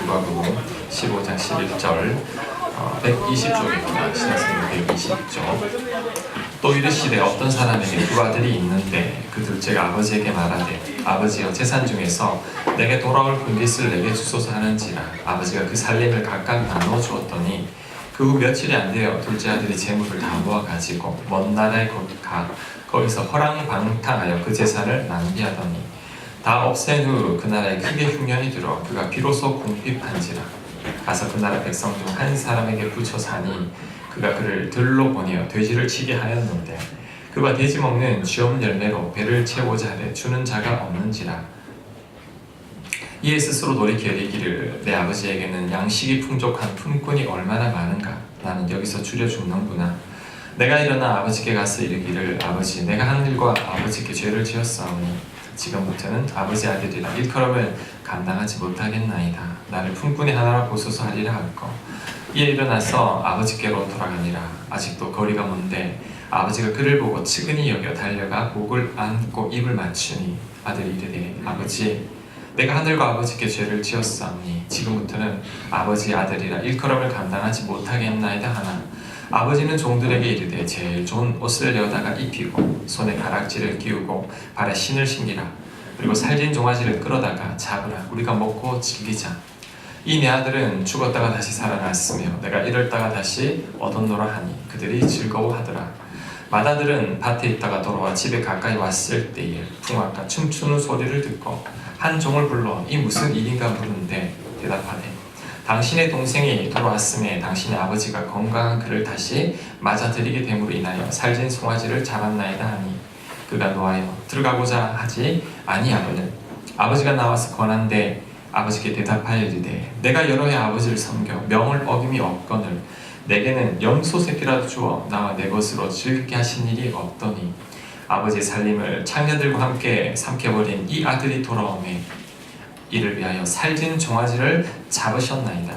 누가복음 15장 11절 120쪽입니다. 신약성경 120쪽. 또 이르시되 어떤 사람에게 두 아들이 있는데 그 둘째가 아버지에게 말하되 아버지여 재산 중에서 내게 돌아올 분깃을 내게 주소서 하는지라. 아버지가 그 살림을 각각 나눠 주었더니 그 후 며칠이 안 되어 둘째 아들이 재물을 다 모아 가지고 먼 나라에 가 거기서 허랑방탕하여 그 재산을 낭비하더니 다 없앤 후 그 나라에 크게 흉년이 들어 그가 비로소 궁핍한지라. 가서 그 나라 백성 중 한 사람에게 붙여 사니 그가 그를 들로 보내어 돼지를 치게 하였는데 그가 돼지 먹는 쥐엄 열매로 배를 채우고자 하되 주는 자가 없는지라. 이에 스스로 돌이켜 이르기를 내 아버지에게는 양식이 풍족한 품꾼이 얼마나 많은가. 나는 여기서 줄여 죽는구나. 내가 일어나 아버지께 가서 이르기를 아버지 내가 하늘과 아버지께 죄를 지었사오니 지금부터는 아버지 아들이라 일컬음을 감당하지 못하겠나이다. 나를 품꾼이 하나라 보소서 하리라 할거. 이에 일어나서 아버지께로 돌아가니라. 아직도 거리가 먼데 아버지가 그를 보고 측은히 여겨 달려가 목을 안고 입을 맞추니 아들이 이르되 아버지 내가 하늘과 아버지께 죄를 지었사오니 지금부터는 아버지 아들이라 일컬음을 감당하지 못하겠나이다 하나 아버지는 종들에게 이르되 제일 좋은 옷을 여다가 입히고 손에 가락지를 끼우고 발에 신을 신기라. 그리고 살진 종아지를 끌어다가 잡으라. 우리가 먹고 즐기자. 이 내 아들은 죽었다가 다시 살아났으며 내가 이럴다가 다시 얻었노라 하니 그들이 즐거워하더라. 맏아들은 밭에 있다가 돌아와 집에 가까이 왔을 때에 풍악과 춤추는 소리를 듣고 한 종을 불러 이 무슨 일인가 물은데 대답하되 당신의 동생이 돌아왔음에 당신의 아버지가 건강한 그를 다시 맞아들이게 됨으로 인하여 살진 송아지를 잡았나이다 하니 그가 노하여 들어가고자 하지 아니하거늘 아버지가 나와서 권한데 아버지께 대답하여 이르되 내가 여러 해 아버지를 섬겨 명을 어김이 없거늘 내게는 염소 새끼라도 주어 나와 내 것으로 즐기게 하신 일이 없더니 아버지의 살림을 창녀들과 함께 삼켜버린 이 아들이 돌아오매 이를 위하여 살진 종아지를 잡으셨나이다.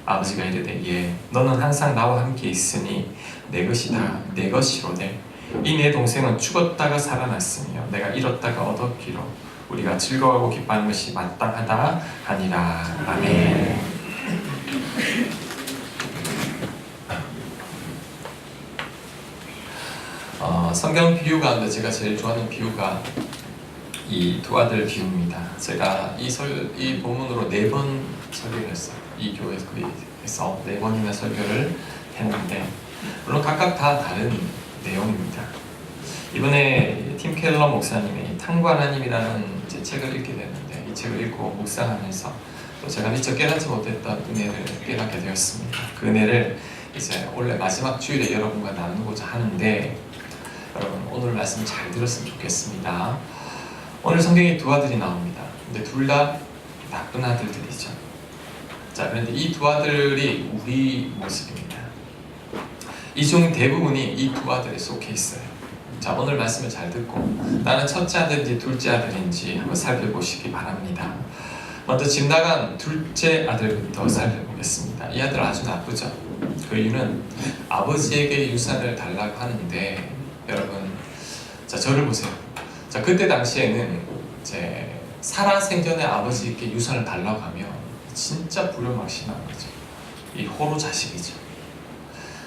아버지가 이르되 예 너는 항상 나와 함께 있으니 내 것이다 내 것이로되 이 내 동생은 죽었다가 살아났으며 내가 잃었다가 얻었기로 우리가 즐거워하고 기뻐하는 것이 마땅하다 하니라. 아멘. 성경 비유 가운데 제가 제일 좋아하는 비유가 이 두 아들 비유입니다. 제가 이 본문으로 4번 설교를 했어요. 이 교회에서 4번이나 설교를 했는데 물론 각각 다 다른 내용입니다. 이번에 팀 켈러 목사님의 탕과 하나님이라는 제 책을 읽게 됐는데 이 책을 읽고 묵상하면서 또 제가 미처 깨닫지 못했던 은혜를 깨닫게 되었습니다. 그 은혜를 이제 원래 마지막 주일에 여러분과 나누고자 하는데 여러분 오늘 말씀 잘 들었으면 좋겠습니다. 오늘 성경에 두 아들이 나옵니다. 근데 둘 다 나쁜 아들들이죠. 자, 그런데 이 두 아들이 우리 모습입니다. 이 중 대부분이 이 두 아들에 속해 있어요. 자, 오늘 말씀을 잘 듣고 나는 첫째 아들인지 둘째 아들인지 한번 살펴보시기 바랍니다. 먼저 집 나간 둘째 아들부터 살펴보겠습니다. 이 아들 아주 나쁘죠. 그 이유는 아버지에게 유산을 달라고 하는데 여러분, 자 저를 보세요. 자 그때 당시에는 이제 살아생전에 아버지께 유산을 달라고 하면 진짜 불효막심한 거죠. 이 호로 자식이죠.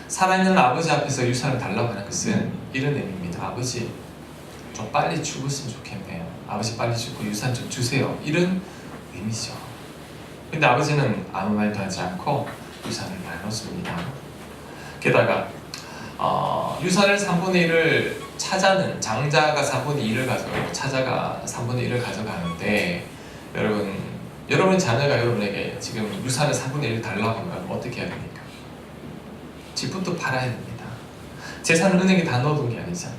살아있는 아버지 앞에서 유산을 달라고 하는 것은 이런 의미입니다. 아버지 좀 빨리 죽었으면 좋겠네요. 아버지 빨리 죽고 유산 좀 주세요. 이런 의미죠. 근데 아버지는 아무 말도 하지 않고 유산을 나눠줍니다. 게다가 유산을 3분의 1을 차자는 장자가 3분의 1을 가져가고 차자가 3분의 1을 가져가는데 여러분 자녀가 여러분에게 지금 유산을 3분의 1을 달라고 하면 어떻게 해야 됩니까? 집부터 팔아야 됩니다. 재산을 은행에 다 넣어둔 게 아니잖아요.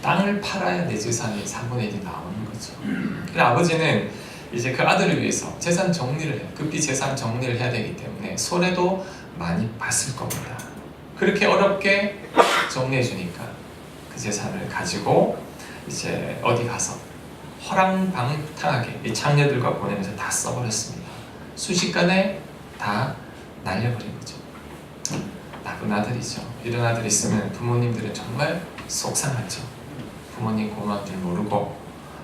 땅을 팔아야 내 재산이 3분의 1이 나오는 거죠. 그래서 아버지는 이제 그 아들을 위해서 재산 정리를 해요. 급히 재산 정리를 해야 되기 때문에 손해도 많이 봤을 겁니다. 그렇게 어렵게 정리해 주니까 그 재산을 가지고 이제 어디 가서 허랑방탕하게 이 창녀들과 보내면서 다 써버렸습니다. 순식간에 다 날려버린 거죠. 나쁜 아들이죠. 이런 아들이 있으면 부모님들은 정말 속상하죠. 부모님 고마운 줄 모르고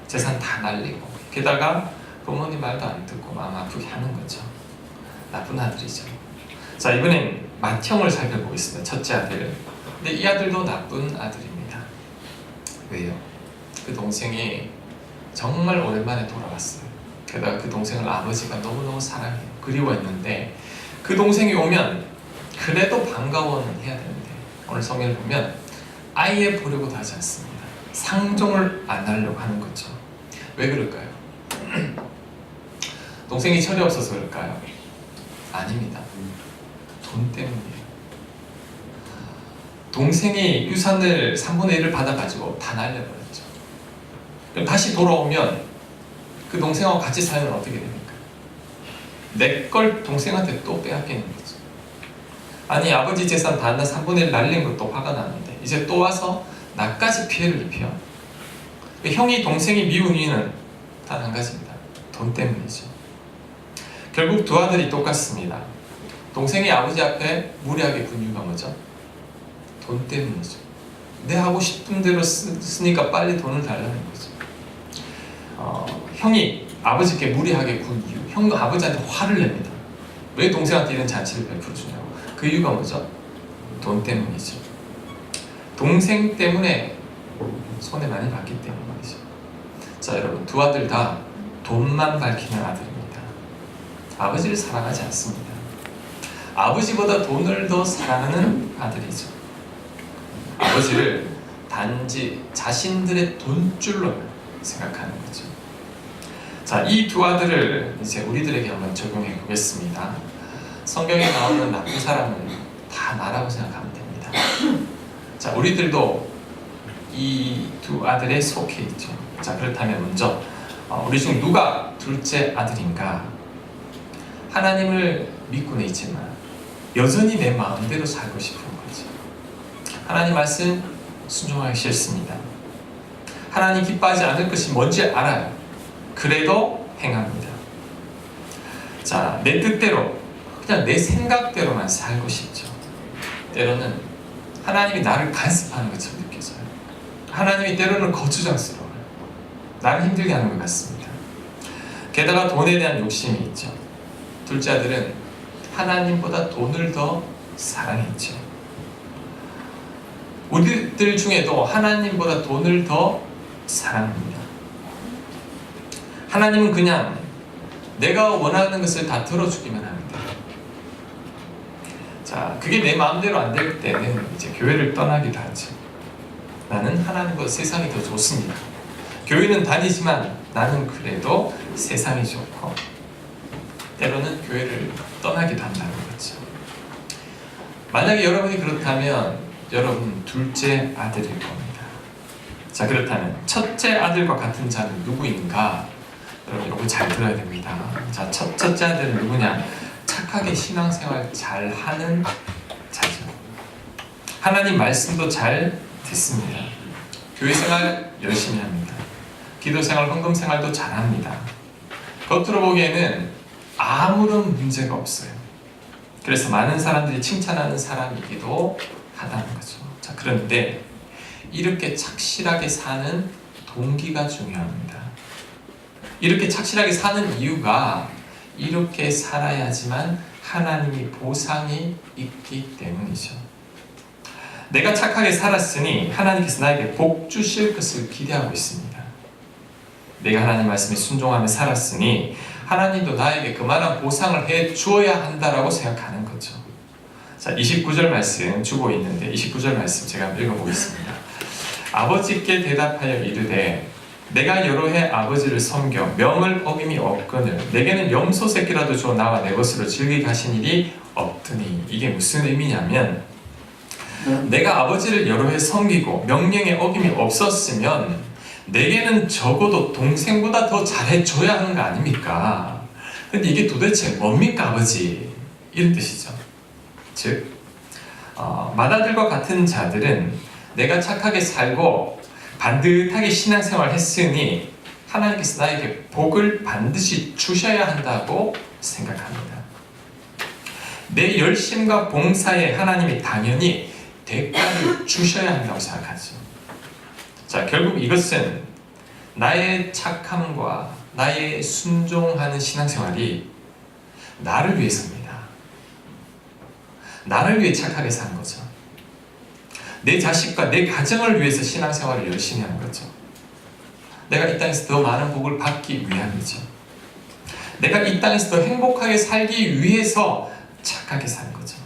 재산 다 날리고 게다가 부모님 말도 안 듣고 마음 아프게 하는 거죠. 나쁜 아들이죠. 자, 이번엔 맏형을 살펴보겠습니다. 첫째 아들. 근데 이 아들도 나쁜 아들입니다. 왜요? 그 동생이 정말 오랜만에 돌아왔어요. 게다가 그 동생을 아버지가 너무너무 사랑해요. 그리워했는데 그 동생이 오면 그래도 반가워는 해야 되는데 오늘 성경을 보면 아예 보려고도 하지 않습니다. 상종을 안 하려고 하는 거죠. 왜 그럴까요? 동생이 철이 없어서 그럴까요? 아닙니다. 돈 때문이에요. 동생이 유산을 3분의 1을 받아가지고 다 날려버렸죠. 그럼 다시 돌아오면 그 동생하고 같이 살면 어떻게 됩니까? 내 걸 동생한테 또 빼앗기는 거죠. 아니, 아버지 재산 다 3분의 1 날린 것도 화가 나는데 이제 또 와서 나까지 피해를 입혀. 형이 동생이 미운 이유는 단 한 가지입니다. 돈 때문이죠. 결국 두 아들이 똑같습니다. 동생이 아버지 앞에 무리하게 군 이유가 뭐죠? 돈 때문이죠. 내 하고 싶은 대로 쓰니까 빨리 돈을 달라는 거죠. 형이 아버지께 무리하게 군 이유, 형도 아버지한테 화를 냅니다. 왜 동생한테 이런 잔치를 베풀어 주냐고. 그 이유가 뭐죠? 돈 때문이죠. 동생 때문에 손해 많이 봤기 때문이죠. 자, 여러분, 두 아들 다 돈만 밝히는 아들입니다. 아버지를 사랑하지 않습니다. 아버지보다 돈을 더 사랑하는 아들이죠. 아버지를 단지 자신들의 돈줄로 생각하는 거죠. 자, 이 두 아들을 이제 우리들에게 한번 적용해 보겠습니다. 성경에 나오는 나쁜 사람은 다 나라고 생각하면 됩니다. 자, 우리들도 이 두 아들에 속해 있죠. 자, 그렇다면 먼저 우리 중 누가 둘째 아들인가? 하나님을 믿고는 있지만 여전히 내 마음대로 살고 싶은 거죠. 하나님 말씀 순종하기 싫습니다. 하나님 기뻐하지 않을 것이 뭔지 알아요. 그래도 행합니다. 자, 내 뜻대로 그냥 내 생각대로만 살고 싶죠. 때로는 하나님이 나를 간섭하는 것처럼 느껴져요. 하나님이 때로는 거추장스러워요. 나를 힘들게 하는 것 같습니다. 게다가 돈에 대한 욕심이 있죠. 둘째 아들은 하나님보다 돈을 더 사랑했죠. 우리들 중에도 하나님보다 돈을 더 사랑합니다. 하나님은 그냥 내가 원하는 것을 다 들어주기만 합니다. 자, 그게 내 마음대로 안 될 때는 이제 교회를 떠나기도 하죠. 나는 하나님보다 세상이 더 좋습니다. 교회는 다니지만 나는 그래도 세상이 좋고 때로는 교회를 떠나기도 한다는 거죠. 만약에 여러분이 그렇다면 여러분 둘째 아들일 겁니다. 자, 그렇다면 첫째 아들과 같은 자는 누구인가? 여러분 이거 잘 들어야 됩니다. 자, 첫째 아들은 누구냐? 착하게 신앙생활 잘 하는 자죠. 하나님 말씀도 잘 듣습니다. 교회생활 열심히 합니다. 기도생활, 헌금생활도 잘합니다. 겉으로 보기에는 아무런 문제가 없어요. 그래서 많은 사람들이 칭찬하는 사람이기도 하다는 거죠. 자, 그런데 이렇게 착실하게 사는 동기가 중요합니다. 이렇게 착실하게 사는 이유가 이렇게 살아야지만 하나님이 보상이 있기 때문이죠. 내가 착하게 살았으니 하나님께서 나에게 복 주실 것을 기대하고 있습니다. 내가 하나님 말씀에 순종하며 살았으니 하나님도 나에게 그만한 보상을 해 주어야 한다라고 생각하는 거죠. 자, 29절 말씀 주고 있는데 29절 말씀 제가 읽어보겠습니다. 아버지께 대답하여 이르되 내가 여러 해 아버지를 섬겨 명을 어김이 없거늘 내게는 염소 새끼라도 줘 나와 내 것으로 즐기게 하신 일이 없더니. 이게 무슨 의미냐면 내가 아버지를 여러 해 섬기고 명령에 어김이 없었으면 내게는 적어도 동생보다 더 잘해줘야 하는 거 아닙니까? 근데 이게 도대체 뭡니까 아버지? 이런 뜻이죠. 즉 맏아들과 같은 자들은 내가 착하게 살고 반듯하게 신앙생활 했으니 하나님께서 나에게 복을 반드시 주셔야 한다고 생각합니다. 내 열심과 봉사에 하나님이 당연히 대가를 주셔야 한다고 생각하죠. 자, 결국 이것은 나의 착함과 나의 순종하는 신앙생활이 나를 위해서입니다. 나를 위해 착하게 사는 거죠. 내 자식과 내 가정을 위해서 신앙생활을 열심히 하는 거죠. 내가 이 땅에서 더 많은 복을 받기 위함이죠. 내가 이 땅에서 더 행복하게 살기 위해서 착하게 사는 거죠.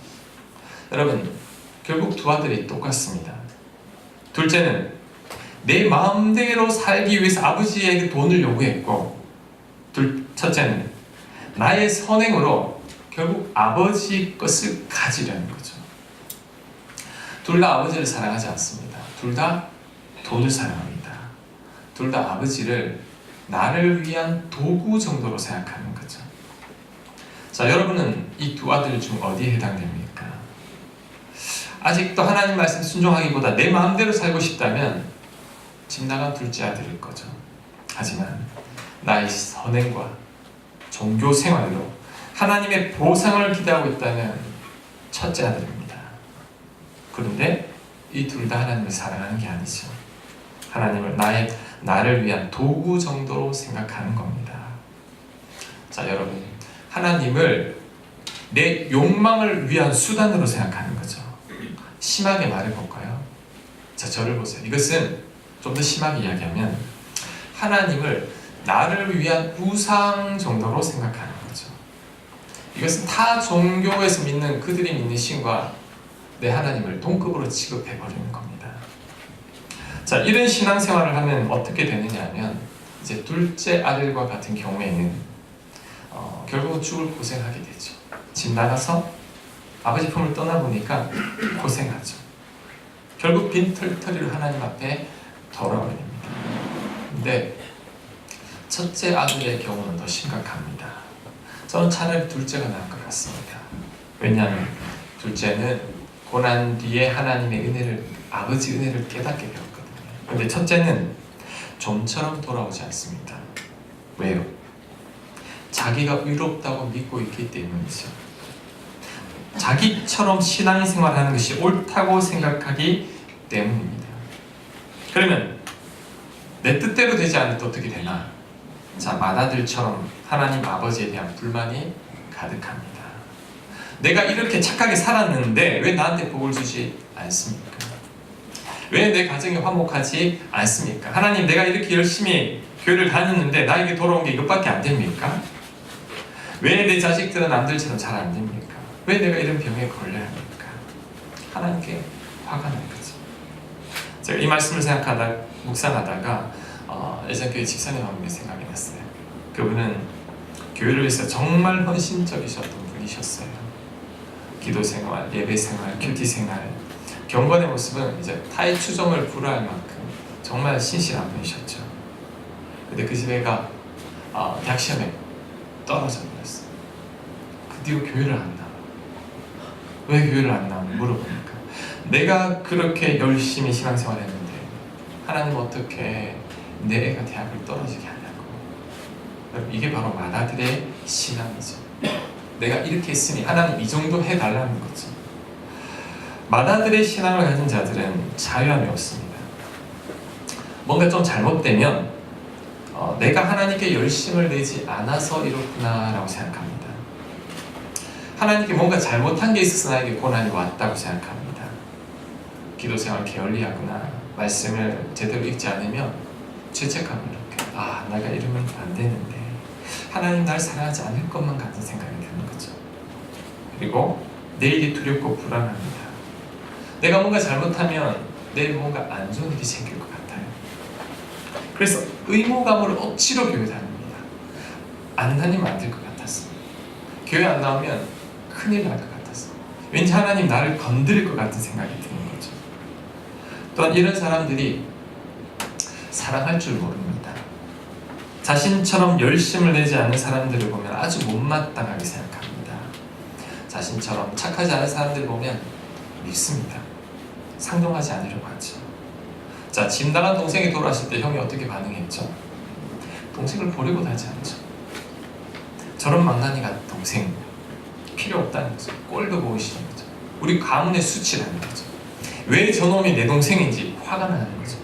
여러분, 결국 두 아들이 똑같습니다. 둘째는 내 마음대로 살기 위해서 아버지에게 돈을 요구했고, 첫째는 나의 선행으로 결국 아버지 것을 가지려는 거죠. 둘 다 아버지를 사랑하지 않습니다. 둘 다 돈을 사랑합니다. 둘 다 아버지를 나를 위한 도구 정도로 생각하는 거죠. 자, 여러분은 이 두 아들 중 어디에 해당됩니까? 아직도 하나님 말씀 순종하기보다 내 마음대로 살고 싶다면 집 나간 둘째 아들일 거죠. 하지만 나의 선행과 종교 생활로 하나님의 보상을 기대하고 있다면 첫째 아들입니다. 그런데 이 둘 다 하나님을 사랑하는 게 아니죠. 하나님을 나를 위한 도구 정도로 생각하는 겁니다. 자, 여러분, 하나님을 내 욕망을 위한 수단으로 생각하는 거죠. 심하게 말해볼까요? 자, 저를 보세요. 이것은 좀 더 심하게 이야기하면 하나님을 나를 위한 우상 정도로 생각하는 거죠. 이것은 타 종교에서 믿는 그들이 믿는 신과 내 하나님을 동급으로 취급해버리는 겁니다. 자, 이런 신앙생활을 하면 어떻게 되느냐 하면 이제 둘째 아들과 같은 경우에는 결국은 죽을 고생하게 되죠. 집 나가서 아버지 품을 떠나보니까 고생하죠. 결국 빈털터리로 하나님 앞에 돌아오게 됩니다. 근데 첫째 아들의 경우는 더 심각합니다. 저는 차라리 둘째가 나을 것 같습니다. 왜냐하면 둘째는 고난 뒤에 하나님의 은혜를, 아버지 은혜를 깨닫게 되었거든요. 근데 첫째는 좀처럼 돌아오지 않습니다. 왜요? 자기가 의롭다고 믿고 있기 때문이죠. 자기처럼 신앙생활하는 것이 옳다고 생각하기 때문입니다. 그러면 내 뜻대로 되지 않을 때 어떻게 되나? 자, 맏아들처럼 하나님 아버지에 대한 불만이 가득합니다. 내가 이렇게 착하게 살았는데 왜 나한테 복을 주지 않습니까? 왜 내 가정이 화목하지 않습니까? 하나님, 내가 이렇게 열심히 교회를 다녔는데 나에게 돌아온 게 이것밖에 안 됩니까? 왜 내 자식들은 남들처럼 잘 안 됩니까? 왜 내가 이런 병에 걸려야 합니까? 하나님께 화가 난 거죠. 제가 이 말씀을 묵상하다가 예전 교회 집사님 한 분이 생각이 났어요. 그분은 교회를 위해서 정말 헌신적이셨던 분이셨어요. 기도 생활, 예배 생활, 큐티 생활, 경건의 모습은 이제 타의 추종을 불허할 만큼 정말 신실한 분이셨죠. 근데 그 집애가 대학 시험에 떨어져 버렸어요. 그 뒤로 교회를 안 나와. 왜 교회를 안 나와? 물어보니까 내가 그렇게 열심히 신앙생활 했는데 하나님 어떻게 내 애가 대학을 떨어지게 하냐고. 이게 바로 맏아들의 신앙이죠. 내가 이렇게 했으니 하나님 이 정도 해달라는 거죠. 맏아들의 신앙을 가진 자들은 자유함이 없습니다. 뭔가 좀 잘못되면 내가 하나님께 열심을 내지 않아서 이렇구나 라고 생각합니다. 하나님께 뭔가 잘못한 게 있어서 나에게 고난이 왔다고 생각합니다. 기도생활 게을리하거나 말씀을 제대로 읽지 않으면 죄책감을 느껴요. 내가 이러면 안 되는데 하나님 날 사랑하지 않을 것만 같은 생각이 드는 거죠. 그리고 내일이 두렵고 불안합니다. 내가 뭔가 잘못하면 내일 뭔가 안 좋은 일이 생길 것 같아요. 그래서 의무감으로 억지로 교회 다닙니다. 안 다니면 안 될 것 같았어요. 교회 안 나오면 큰일 날 것 같았어요. 왠지 하나님 나를 건드릴 것 같은 생각이 드는 거죠. 또한 이런 사람들이 사랑할 줄 모릅니다. 자신처럼 열심을 내지 않는 사람들을 보면 아주 못마땅하게 생각합니다. 자신처럼 착하지 않은 사람들을 보면 밉습니다. 상종하지 않으려고 하죠. 자, 집 나간 동생이 돌아왔을 때 형이 어떻게 반응했죠? 동생을 보려고 하지 않죠. 저런 망나니 같은 동생 필요 없다는 거죠. 꼴도 보기 싫은 거죠. 우리 가문의 수치라는 거죠. 왜 저놈이 내 동생인지 화가 나는 거죠.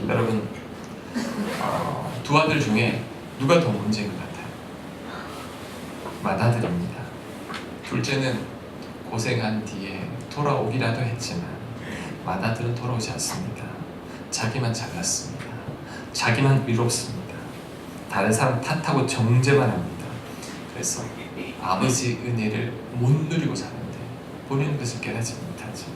여러분, 두 아들 중에 누가 더 문제인 것 같아요? 맏아들입니다. 둘째는 고생한 뒤에 돌아오기라도 했지만 맏아들은 돌아오지 않습니다. 자기만 잘났습니다. 자기만 위롭습니다. 다른 사람 탓하고 정죄만 합니다. 그래서 아버지 은혜를 못 누리고 사는데 본인은 그것을 깨닫지 못하죠.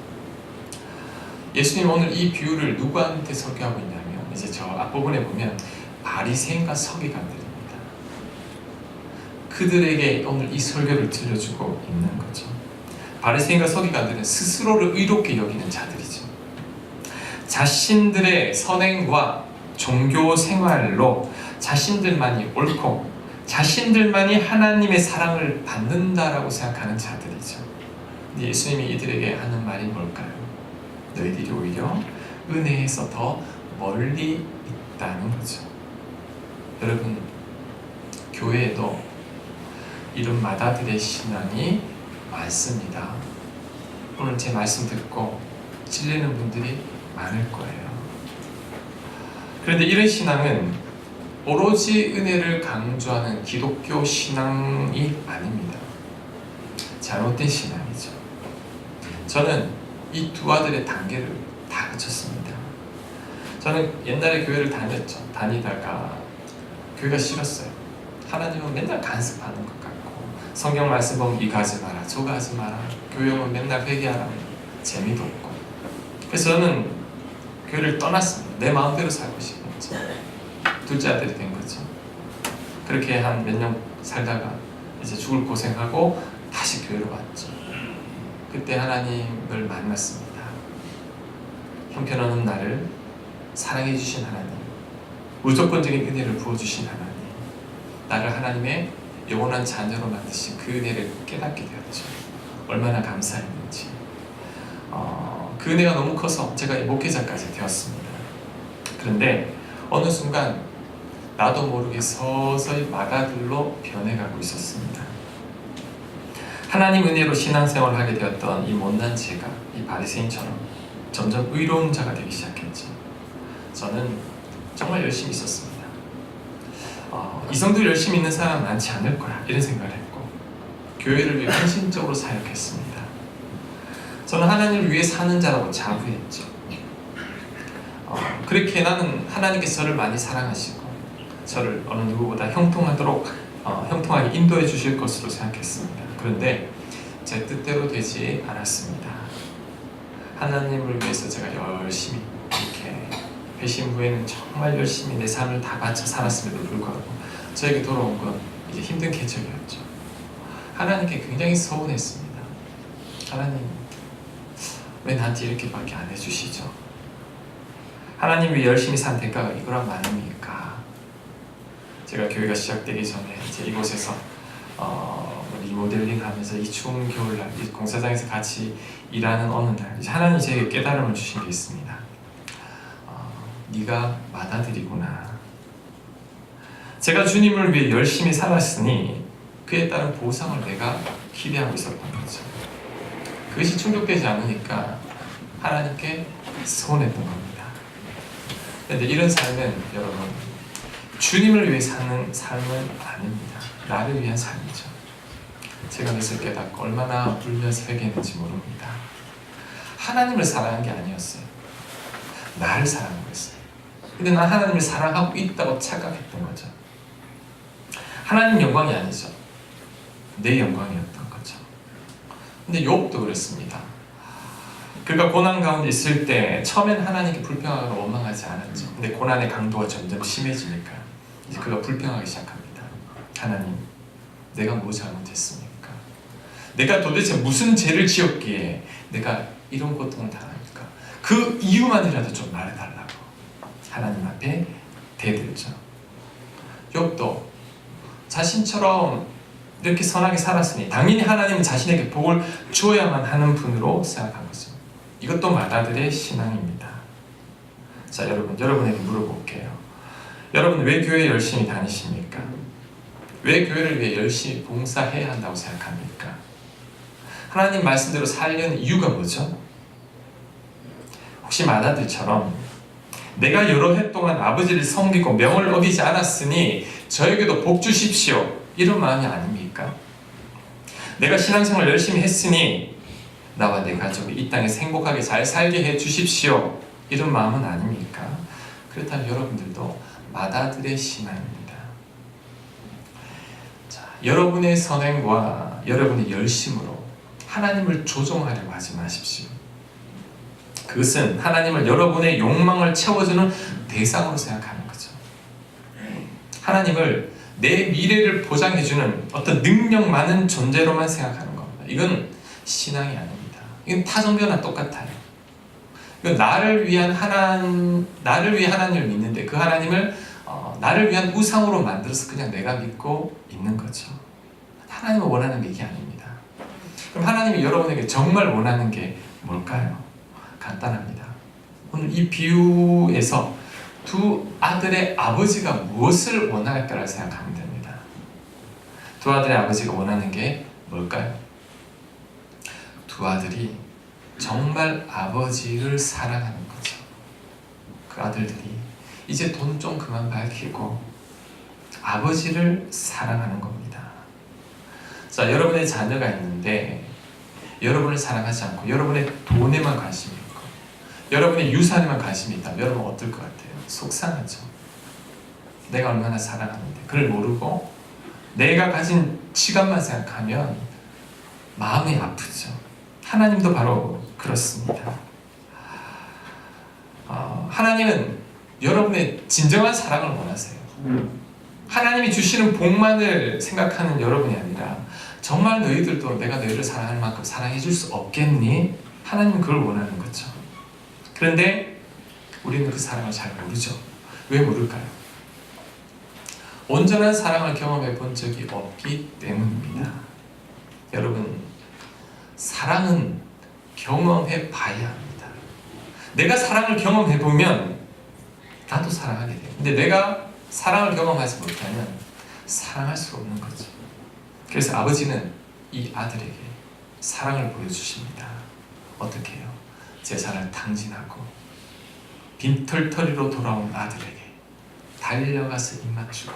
예수님 오늘 이 비유를 누구한테 설교하고 있냐면 이제 저 앞부분에 보면 바리새인과 서기관들입니다. 그들에게 오늘 이 설교를 들려주고 있는 거죠. 바리새인과 서기관들은 스스로를 의롭게 여기는 자들이죠. 자신들의 선행과 종교 생활로 자신들만이 옳고 자신들만이 하나님의 사랑을 받는다라고 생각하는 자들이죠. 근데 예수님이 이들에게 하는 말이 뭘까요? 너희들이 오히려 은혜에서 더 멀리 있다는 거죠. 여러분, 교회에도 이런 맏아들의 신앙이 많습니다. 오늘 제 말씀 듣고 찔리는 분들이 많을 거예요. 그런데 이런 신앙은 오로지 은혜를 강조하는 기독교 신앙이 아닙니다. 잘못된 신앙이죠. 저는 이 두 아들의 단계를 다 거쳤습니다. 저는 옛날에 교회를 다니다가 교회가 싫었어요. 하나님은 맨날 간섭하는 것 같고 성경 말씀 보면 이거 하지 마라 저거 하지 마라 교회 오면 맨날 회개하라는 재미도 없고 그래서 저는 교회를 떠났습니다. 내 마음대로 살고 싶은 거죠. 둘째 아들이 된 거죠. 그렇게 한 몇 년 살다가 이제 죽을 고생하고 다시 교회로 왔죠. 그때 하나님을 만났습니다. 형편없는 나를 사랑해 주신 하나님, 무조건적인 은혜를 부어주신 하나님, 나를 하나님의 영원한 자녀로 만드신 그 은혜를 깨닫게 되었죠. 얼마나 감사했는지. 그 은혜가 너무 커서 제가 목회자까지 되었습니다. 그런데 어느 순간 나도 모르게 서서히 맏아들로 변해가고 있었습니다. 하나님 은혜로 신앙생활을 하게 되었던 이 못난 제가 이 바리새인처럼 점점 의로운 자가 되기 시작했죠. 저는 정말 열심히 있었습니다. 이 정도 열심히 있는 사람 많지 않을 거야 이런 생각을 했고 교회를 위해 헌신적으로 사역했습니다. 저는 하나님을 위해 사는 자라고 자부했죠. 그렇게 나는 하나님께서 저를 많이 사랑하시고 저를 어느 누구보다 형통하게 인도해 주실 것으로 생각했습니다. 그런데 제 뜻대로 되지 않았습니다. 하나님을 위해서 제가 열심히 이렇게 배신 후에는 정말 열심히 내 삶을 다 바쳐 살았음에도 불구하고 저에게 돌아온 건 이제 힘든 계절이었죠. 하나님께 굉장히 서운했습니다. 하나님 왜 나한테 이렇게밖에 안 해주시죠? 하나님이 열심히 산 대가가 이거란 말입니까? 제가 교회가 시작되기 전에 이제 이곳에서 리모델링 하면서 이 추운 겨울날 이 공사장에서 같이 일하는 어느 날 이제 하나님이 제게 깨달음을 주신 게 있습니다. 네가 맏아들이구나. 제가 주님을 위해 열심히 살았으니 그에 따른 보상을 내가 기대하고 있었던 거죠. 그것이 충족되지 않으니까 하나님께 서운했던 겁니다. 그런데 이런 삶은 여러분 주님을 위해 사는 삶은 아닙니다. 나를 위한 삶이죠. 제가 그것을 깨닫고 얼마나 울면서 회개했는지 모릅니다. 하나님을 사랑한 게 아니었어요. 나를 사랑한 거였어요. 근데 난 하나님을 사랑하고 있다고 착각했던 거죠. 하나님 영광이 아니죠. 내 영광이었던 거죠. 근데 욥도 그랬습니다. 그가 고난 가운데 있을 때 처음엔 하나님께 불평하거나 원망하지 않았죠. 근데 고난의 강도가 점점 심해지니까 이제 그가 불평하기 시작합니다. 하나님, 내가 뭐 잘못했습니까? 내가 도대체 무슨 죄를 지었기에 내가 이런 고통을 당합니까? 그 이유만이라도 좀 말해달라고 하나님 앞에 대들죠. 욥도 자신처럼 이렇게 선하게 살았으니 당연히 하나님은 자신에게 복을 주어야만 하는 분으로 생각한 거죠. 이것도 맏아들의 신앙입니다. 자, 여러분에게 물어볼게요. 여러분 왜 교회 열심히 다니십니까? 왜 교회를 위해 열심히 봉사해야 한다고 생각합니까? 하나님 말씀대로 살려는 이유가 뭐죠? 혹시 맏아들처럼 내가 여러 해 동안 아버지를 섬기고 명을 어기지 않았으니 저에게도 복 주십시오. 이런 마음이 아닙니까? 내가 신앙생활 열심히 했으니 나와 내 가족이 이 땅에서 행복하게 잘 살게 해 주십시오. 이런 마음은 아닙니까? 그렇다면 여러분들도 맏아들의 신앙입니다. 자, 여러분의 선행과 여러분의 열심으로 하나님을 조종하려고 하지 마십시오. 그것은 하나님을 여러분의 욕망을 채워주는 대상으로 생각하는 거죠. 하나님을 내 미래를 보장해주는 어떤 능력 많은 존재로만 생각하는 겁니다. 이건 신앙이 아닙니다. 이건 타종교나 똑같아요. 이건 나를 위해 하나님을 믿는데 그 하나님을 나를 위한 우상으로 만들어서 그냥 내가 믿고 있는 거죠. 하나님을 원하는 게 이게 아닙니다. 그럼 하나님이 여러분에게 정말 원하는 게 뭘까요? 간단합니다. 오늘 이 비유에서 두 아들의 아버지가 무엇을 원할까를 생각하면 됩니다. 두 아들의 아버지가 원하는 게 뭘까요? 두 아들이 정말 아버지를 사랑하는 거죠. 그 아들들이 이제 돈 좀 그만 밝히고 아버지를 사랑하는 겁니다. 자, 여러분의 자녀가 있는데 여러분을 사랑하지 않고 여러분의 돈에만 관심이 있고 여러분의 유산에만 관심이 있다면 여러분 어떨 것 같아요? 속상하죠. 내가 얼마나 사랑하는데 그걸 모르고 내가 가진 시간만 생각하면 마음이 아프죠. 하나님도 바로 그렇습니다. 하나님은 여러분의 진정한 사랑을 원하세요. 하나님이 주시는 복만을 생각하는 여러분이 아니라 정말 너희들도 내가 너희를 사랑할 만큼 사랑해 줄 수 없겠니? 하나님은 그걸 원하는 거죠. 그런데 우리는 그 사랑을 잘 모르죠. 왜 모를까요? 온전한 사랑을 경험해 본 적이 없기 때문입니다. 여러분, 사랑은 경험해 봐야 합니다. 내가 사랑을 경험해 보면 나도 사랑하게 돼요. 근데 내가 사랑을 경험하지 못하면 사랑할 수 없는 거죠. 그래서 아버지는 이 아들에게 사랑을 보여주십니다. 어떻게 해요? 제사를 탕진하고 빈털터리로 돌아온 아들에게 달려가서 입 맞추고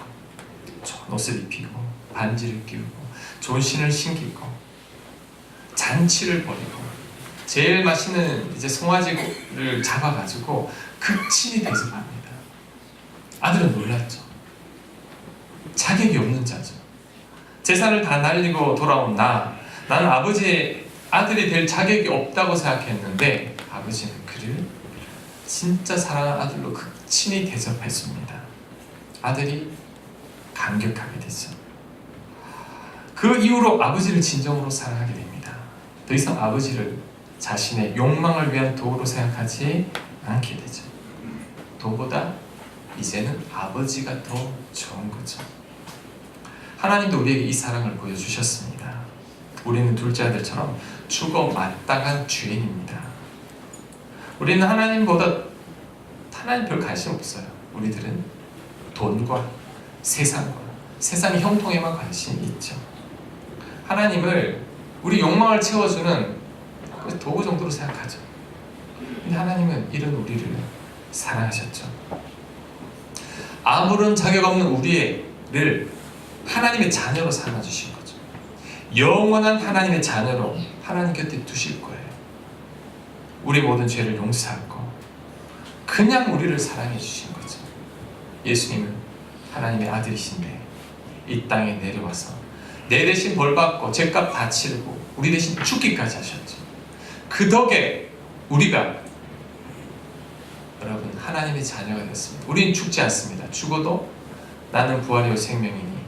좋은 옷을 입히고 반지를 끼우고 좋은 신을 신기고 잔치를 벌이고 제일 맛있는 이제 송아지를 잡아가지고 극진히 대접합니다. 아들은 놀랐죠. 자격이 없는 자죠. 재산을 다 날리고 돌아온 나는 아버지의 아들이 될 자격이 없다고 생각했는데 아버지는 그를 진짜 사랑하는 아들로 극진히 대접했습니다. 아들이 감격하게 되죠. 그 이후로 아버지를 진정으로 사랑하게 됩니다. 더 이상 아버지를 자신의 욕망을 위한 도구로 생각하지 않게 되죠. 도보다 이제는 아버지가 더 좋은 거죠. 하나님도 우리에게 이 사랑을 보여주셨습니다. 우리는 둘째 아들처럼 죽어 마땅한 죄인입니다. 우리는 하나님 별 관심 없어요. 우리들은 돈과 세상의 형통에만 관심이 있죠. 하나님을 우리 욕망을 채워주는 도구 정도로 생각하죠. 근데 하나님은 이런 우리를 사랑하셨죠. 아무런 자격 없는 우리를 하나님의 자녀로 삼아주신 거죠. 영원한 하나님의 자녀로 하나님 곁에 두실 거예요. 우리 모든 죄를 용서하고 그냥 우리를 사랑해 주신 거죠. 예수님은 하나님의 아들이신데 이 땅에 내려와서 내 대신 벌받고 죄값 다 치르고 우리 대신 죽기까지 하셨죠. 그 덕에 우리가 여러분 하나님의 자녀가 됐습니다. 우리는 죽지 않습니다. 죽어도 나는 부활이요 생명이니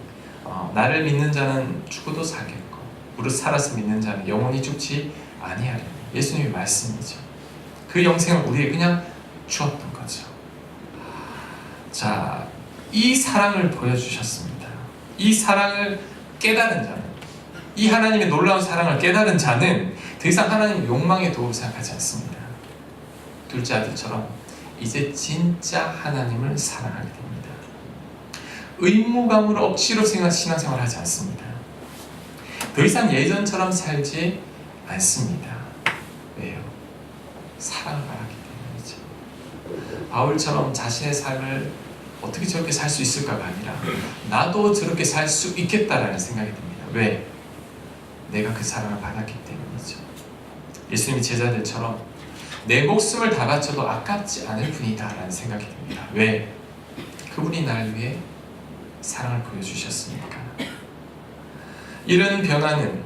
나를 믿는 자는 죽어도 살겠고 무릇 살아서 믿는 자는 영원히 죽지 아니하리니 예수님의 말씀이죠. 그 영생을 우리에게 그냥 주었던 거죠. 자, 이 사랑을 보여주셨습니다. 이 사랑을 깨달은 자는, 이 하나님의 놀라운 사랑을 깨달은 자는 더 이상 하나님의 욕망의 도구로 생각하지 않습니다. 둘째 아들처럼 이제 진짜 하나님을 사랑하게 됩니다. 의무감으로 억지로 신앙생활을 하지 않습니다. 더 이상 예전처럼 살지 않습니다. 왜요? 사랑을 말하기 때문이죠. 바울처럼 자신의 삶을 어떻게 저렇게 살 수 있을까가 아니라 나도 저렇게 살 수 있겠다라는 생각이 듭니다. 왜? 내가 그 사랑을 받았기 때문이죠. 예수님이 제자들처럼 내 목숨을 다 바쳐도 아깝지 않을 뿐이다 라는 생각이 듭니다. 왜? 그분이 날 위해 사랑을 보여주셨으니까. 이런 변화는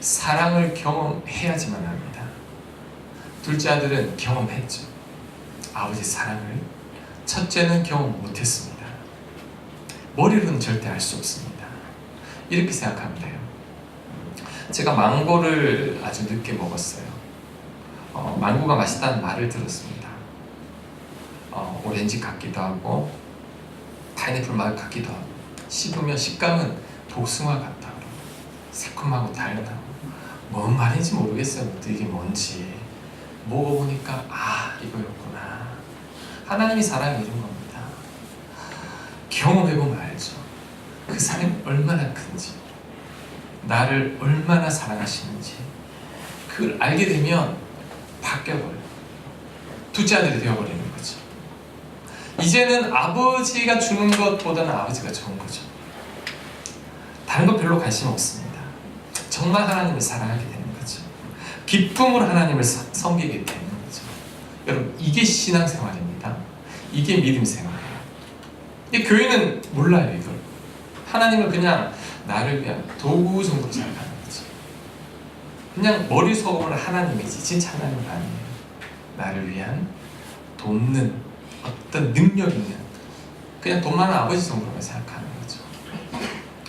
사랑을 경험해야지만 합니다. 둘째 아들은 경험했죠. 아버지 사랑을. 첫째는 경험 못했습니다. 머리로는 절대 알 수 없습니다. 이렇게 생각하면 돼요. 제가 망고를 아주 늦게 먹었어요. 망고가 맛있다는 말을 들었습니다. 오렌지 같기도 하고 파인애플 맛 같기도 하고 씹으면 식감은 복숭아 같다. 새콤하고 달달하고 뭔 말인지 모르겠어요. 이게 뭔지 먹어보니까 이거였구나. 하나님이 사랑이 이런 겁니다. 경험해보면 알죠. 그 사랑이 얼마나 큰지, 나를 얼마나 사랑하시는지 그걸 알게 되면 바뀌어버려요. 둘째 아들이 되어버리는 거죠. 이제는 아버지가 주는 것보다는 아버지가 좋은 거죠. 다른 거 별로 관심 없습니다. 정말 하나님을 사랑하게 되는 거죠. 기쁨으로 하나님을 섬기게 되는 거죠. 여러분, 이게 신앙생활입니다. 이게 믿음생활이에요. 이 교회는 몰라요, 이걸. 하나님을 그냥 나를 위한 도구 정도로 생각하는 거죠. 그냥 머릿속으로는 하나님이지 진짜 하나님은 아니에요. 나를 위한 돕는 어떤 능력 있는 그냥 돈 많은 아버지 정도로 생각하는 거죠.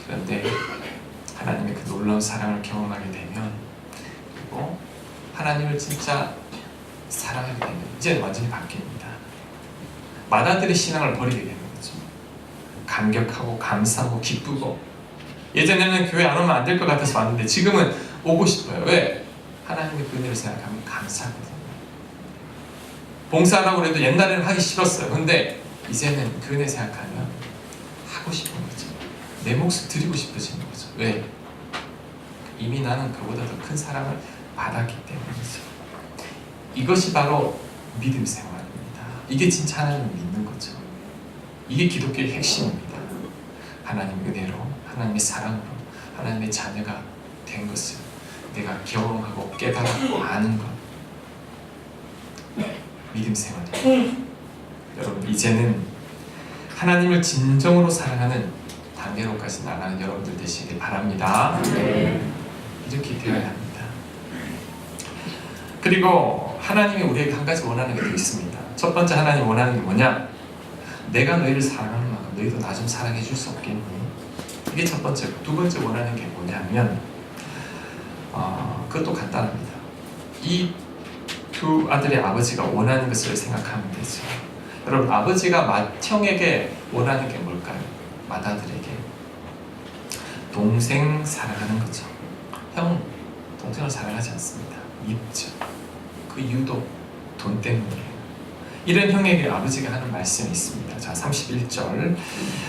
그런데 하나님의 그 놀라운 사랑을 경험하게 되면, 그리고 하나님을 진짜 사랑하게 되면 이제 완전히 바뀝니다. 맏아들의 신앙을 버리게 되는 거죠. 감격하고 감사하고 기쁘고, 예전에는 교회 안 오면 안 될 것 같아서 왔는데 지금은 오고 싶어요. 왜? 하나님의 그 은혜를 생각하면 감사하거든요. 봉사하라고 해도 옛날에는 하기 싫었어요. 근데 이제는 그 은혜 생각하면 하고 싶은 거죠. 내 몫을 드리고 싶어지는 거죠. 왜? 이미 나는 그보다 더 큰 사랑을 받았기 때문이죠. 이것이 바로 믿음 생활입니다. 이게 진짜 하나님을 믿는 거죠. 이게 기독교의 핵심입니다. 하나님의 은혜로, 하나님의 사랑으로, 하나님의 자녀가 된 것을 내가 경험하고 깨달았고 아는 것. 믿음 생활입니다. 여러분, 이제는 하나님을 진정으로 사랑하는 단계로까지 나가는 여러분들 되시길 바랍니다. 이렇게 되어야 합니다. 그리고 하나님이 우리에게 한 가지 원하는 게 더 있습니다. 첫 번째, 하나님이 원하는 게 뭐냐? 내가 너희를 사랑하는 만큼 너희도 나 좀 사랑해 줄 수 없겠니? 이게 첫 번째고, 두 번째 원하는 게 뭐냐면 그것도 간단합니다. 이 두 아들의 아버지가 원하는 것을 생각하면 되죠. 여러분, 아버지가 맏형에게 원하는 게 뭘까요? 맏아들에게 동생 사랑하는 거죠. 형, 동생을 사랑하지 않습니다. 밉죠. 그 이유도 돈 때문이에요. 이런 형에게 아버지가 하는 말씀이 있습니다. 자, 31절.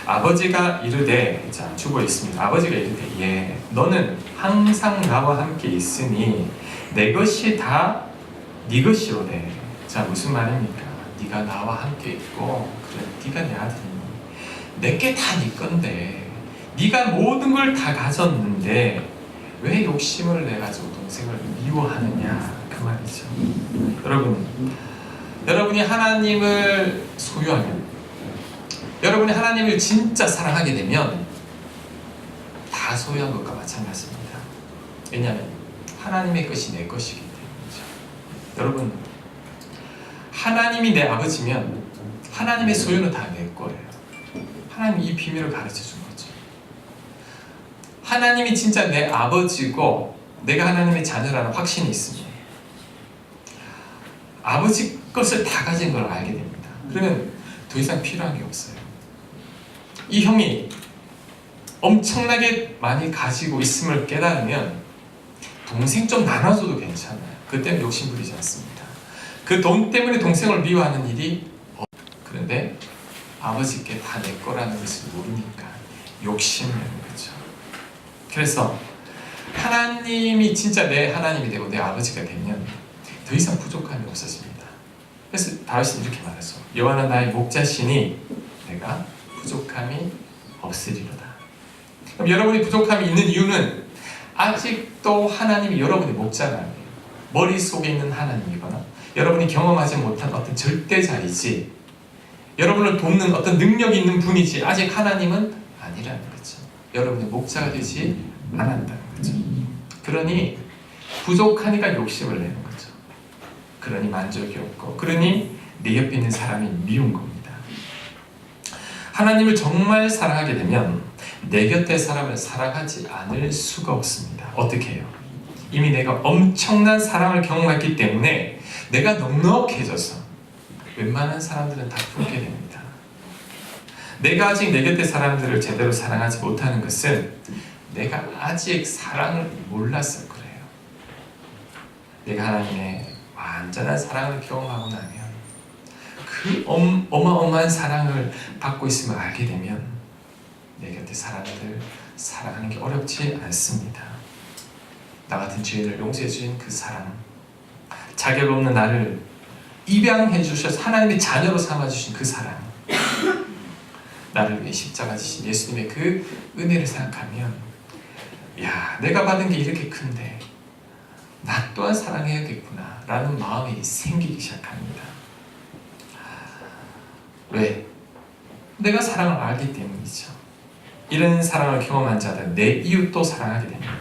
아버지가 이르되, 자, 주고 있습니다. 아버지가 이르되, 너는 항상 나와 함께 있으니 내 것이 다 네 것이로되. 자, 무슨 말입니까? 네가 나와 함께 있고, 그래, 네가 내 아들이니 내게 다 네 건데, 네가 모든 걸 다 가졌는데 왜 욕심을 내가지고 동생을 미워하느냐, 그 말이죠. 여러분이 하나님을 소유하면, 여러분이 하나님을 진짜 사랑하게 되면 다 소유한 것과 마찬가지입니다. 왜냐하면 하나님의 것이 내 것이기 때문이죠. 여러분, 하나님이 내 아버지면 하나님의 소유는 다 내 거예요. 하나님이 이 비밀을 가르쳐 준 거죠. 하나님이 진짜 내 아버지고 내가 하나님의 자녀라는 확신이 있습니다. 아버지 것을 다 가진 걸 알게 됩니다. 그러면 더 이상 필요한 게 없어요. 이 형이 엄청나게 많이 가지고 있음을 깨달으면 동생 좀 나눠줘도 괜찮아요. 그 때문에 욕심 부리지 않습니다. 그 돈 때문에 동생을 미워하는 일이 그런데 아버지께 다 내 거라는 것을 모르니까 욕심내는 거죠. 그래서 하나님이 진짜 내 하나님이 되고 내 아버지가 되면 더 이상 부족함이 없어집니다. 그래서 다윗은 이렇게 말했어. 여호와는 나의 목자시니 내가 부족함이 없으리로다. 그럼 여러분이 부족함이 있는 이유는 아직도 하나님이 여러분의 목자가 아니에요. 머릿속에 있는 하나님이거나 여러분이 경험하지 못한 어떤 절대자이지, 여러분을 돕는 어떤 능력이 있는 분이지, 아직 하나님은 아니라는 거죠. 여러분의 목자가 되지 않았다는 거죠. 그러니 부족하니까 욕심을 내는 거죠. 그러니 만족이 없고, 그러니 내 옆에 있는 사람이 미운 겁니다. 하나님을 정말 사랑하게 되면 내 곁의 사람을 사랑하지 않을 수가 없습니다. 어떻게 해요? 이미 내가 엄청난 사랑을 경험했기 때문에 내가 넉넉해져서 웬만한 사람들은 다 품게 됩니다. 내가 아직 내 곁의 사람들을 제대로 사랑하지 못하는 것은 내가 아직 사랑을 몰라서 그래요. 내가 하나님의 완전한 사랑을 경험하고 나면, 그 어마어마한 사랑을 받고 있음을 알게 되면 내 곁의 사람들 사랑하는 게 어렵지 않습니다. 나 같은 죄인을 용서해 주신 그 사랑, 자격 없는 나를 입양해 주셔서 하나님의 자녀로 삼아 주신 그 사랑, 나를 위해 십자가 지신 예수님의 그 은혜를 생각하면, 야, 내가 받은 게 이렇게 큰데 나 또한 사랑해야겠구나 라는 마음이 생기기 시작합니다. 왜? 내가 사랑을 알기 때문이죠. 이런 사랑을 경험한 자들은 내 이웃도 사랑하게 됩니다.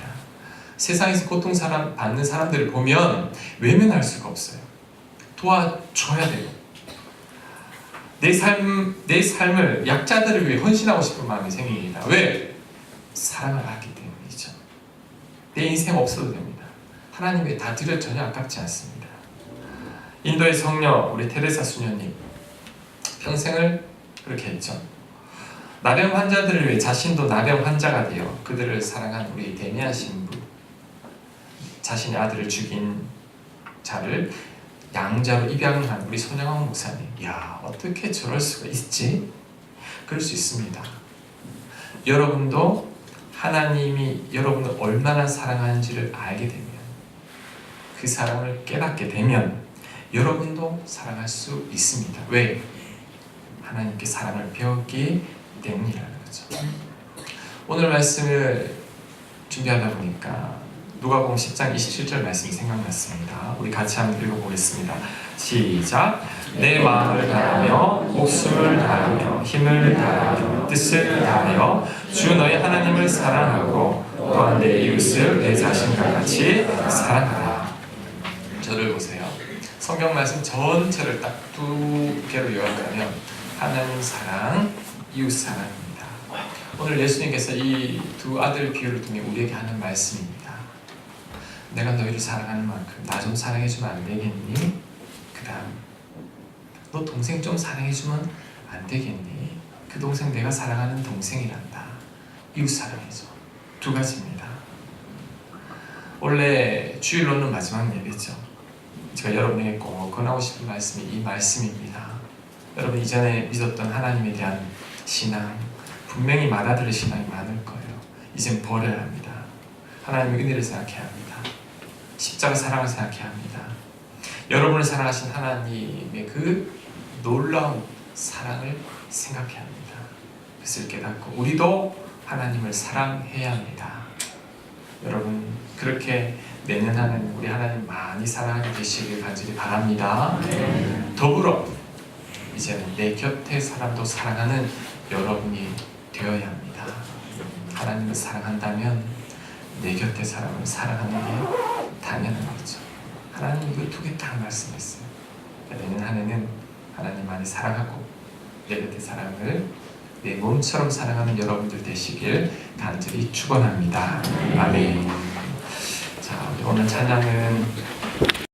세상에서 고통받는 사람들을 보면 외면할 수가 없어요. 도와줘야 돼요. 내 삶을 약자들을 위해 헌신하고 싶은 마음이 생깁니다. 왜? 사랑을 알기 때문이죠. 내 인생 없어도 됩니다. 하나님께 다 드려 전혀 아깝지 않습니다. 인도의 성녀 우리 테레사 수녀님 평생을 그렇게 했죠. 나병 환자들을 위해 자신도 나병 환자가 되어 그들을 사랑한 우리 데미안 신부, 자신의 아들을 죽인 자를 양자로 입양한 우리 손영원 목사님, 야, 어떻게 저럴 수가 있지? 그럴 수 있습니다. 여러분도 하나님이 여러분을 얼마나 사랑하는지를 알게 되면, 그 사랑을 깨닫게 되면 여러분도 사랑할 수 있습니다. 왜? 하나님께 사랑을 배웠기 때문이라는 거죠. 오늘 말씀을 준비하다 보니까 누가복음 10장 27절 말씀이 생각났습니다. 우리 같이 한번 읽어보겠습니다. 시작. 내 마음을 다하며 목숨을 다하며 힘을 다하며 뜻을 다하여 주 너희 하나님을 사랑하고 또한 내 이웃을 내 자신과 같이 사랑하라. 저를 보세요. 성경 말씀 전체를 딱 두 개로 요약하면 하나님 사랑, 이웃 사랑입니다. 오늘 예수님께서 이 두 아들 비유를 통해 우리에게 하는 말씀입니다. 내가 너희를 사랑하는 만큼 나 좀 사랑해주면 안 되겠니? 그 다음, 너 동생 좀 사랑해주면 안 되겠니? 그 동생 내가 사랑하는 동생이란다. 이웃 사랑해줘. 두 가지입니다. 원래 주일로는 마지막 예배죠. 제가 여러분에게 꼭 권하고 싶은 말씀이 이 말씀입니다. 여러분 이전에 믿었던 하나님에 대한 신앙, 분명히 말아들을 신앙이 많을 거예요. 이젠 버려야 합니다. 하나님의 은혜를 생각해야 합니다. 십자가 사랑을 생각해야 합니다. 여러분을 사랑하신 하나님의 그 놀라운 사랑을 생각해야 합니다. 그것을 깨닫고 우리도 하나님을 사랑해야 합니다. 여러분 그렇게 내년 하는 우리 하나님 많이 사랑하게 되시길 간절히 바랍니다. 더불어 이제는 내 곁의 사람도 사랑하는 여러분이 되어야 합니다. 하나님을 사랑한다면 내 곁의 사람을 사랑하는 게 당연한 거죠. 하나님 이거 두 개 딱 말씀했어요. 내년 한 해는 하나님 많이 사랑하고 내 곁의 사랑을 내 몸처럼 사랑하는 여러분들 되시길 간절히 축원합니다. 아멘. 자, 오늘 찬양은